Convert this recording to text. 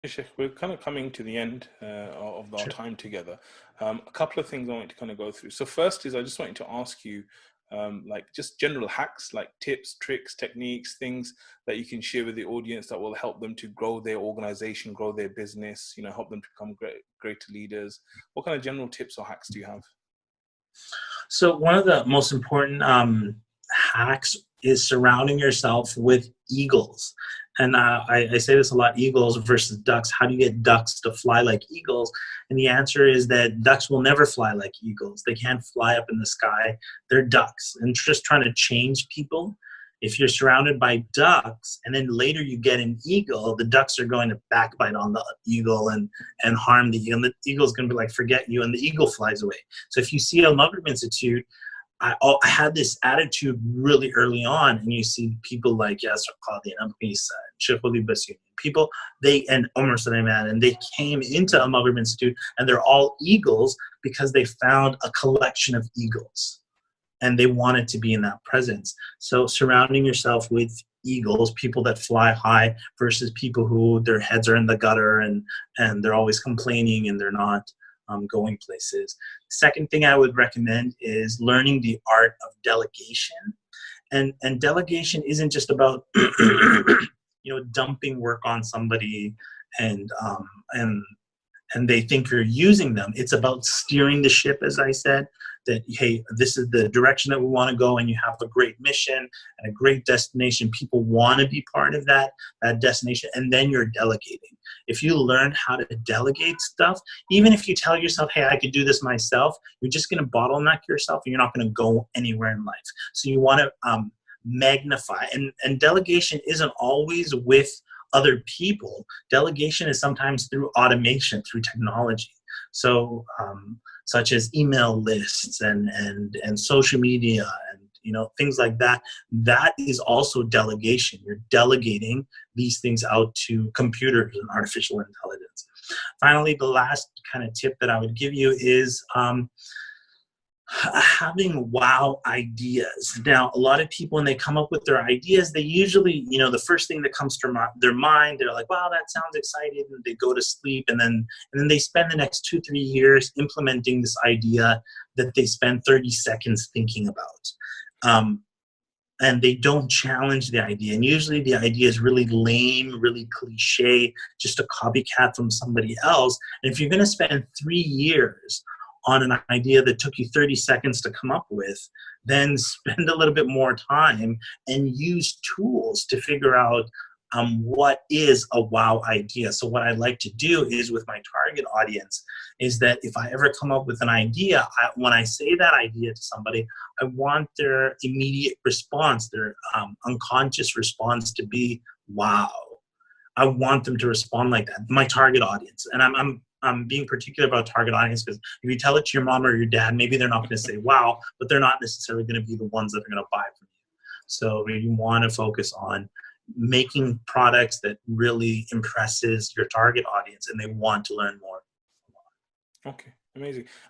Sheikh, we're kind of coming to the end of our Sure. time together. A couple of things I want to kind of go through. So first is I just wanted to ask you, like just general hacks, like tips, tricks, techniques, things that you can share with the audience that will help them to grow their organization, grow their business, help them to become greater leaders. What kind of general tips or hacks do you have? So one of the most important hacks is surrounding yourself with eagles. And I say this a lot, eagles versus ducks. How do you get ducks to fly like eagles? And the answer is that ducks will never fly like eagles. They can't fly up in the sky. They're ducks. And just trying to change people, if you're surrounded by ducks and then later you get an eagle, the ducks are going to backbite on the eagle and harm the eagle. And the eagle's going to be like, forget you. And the eagle flies away. So if you see a Mugger Institute, I had this attitude really early on, and you see people like Yasser Qadi and Amrisa, Sheikhuli Basiri, people, and Omar Suleiman, and they came into a Maghrib Institute, and they're all eagles because they found a collection of eagles, and they wanted to be in that presence. So surrounding yourself with eagles, people that fly high versus people who their heads are in the gutter and they're always complaining and they're not going places. Second thing I would recommend is learning the art of delegation. And delegation isn't just about dumping work on somebody and um, and and they think you're using them. It's about steering the ship, as I said, that, hey, this is the direction that we want to go, and you have a great mission and a great destination. People want to be part of that destination, and then you're delegating. If you learn how to delegate stuff, even if you tell yourself, hey, I could do this myself, you're just going to bottleneck yourself, and you're not going to go anywhere in life. So you want to magnify. And delegation isn't always with other people. Delegation is sometimes through automation, through technology. So, such as email lists and social media and things like that. That is also delegation. You're delegating these things out to computers and artificial intelligence. Finally, the last kind of tip that I would give you is having wow ideas. Now, a lot of people, when they come up with their ideas, they usually, the first thing that comes to their mind, they're like, wow, that sounds exciting. And they go to sleep, and then they spend the next 2-3 years implementing this idea that they spend 30 seconds thinking about. And they don't challenge the idea. And usually the idea is really lame, really cliche, just a copycat from somebody else. And if you're going to spend 3 years on an idea that took you 30 seconds to come up with, then spend a little bit more time and use tools to figure out what is a wow idea. So what I like to do is with my target audience is that if I ever come up with an idea, when I say that idea to somebody, I want their immediate response, their unconscious response to be, wow. I want them to respond like that. My target audience. And I'm being particular about target audience because if you tell it to your mom or your dad, maybe they're not going to say wow, but they're not necessarily going to be the ones that are going to buy from you. So you want to focus on making products that really impresses your target audience and they want to learn more. Okay, amazing.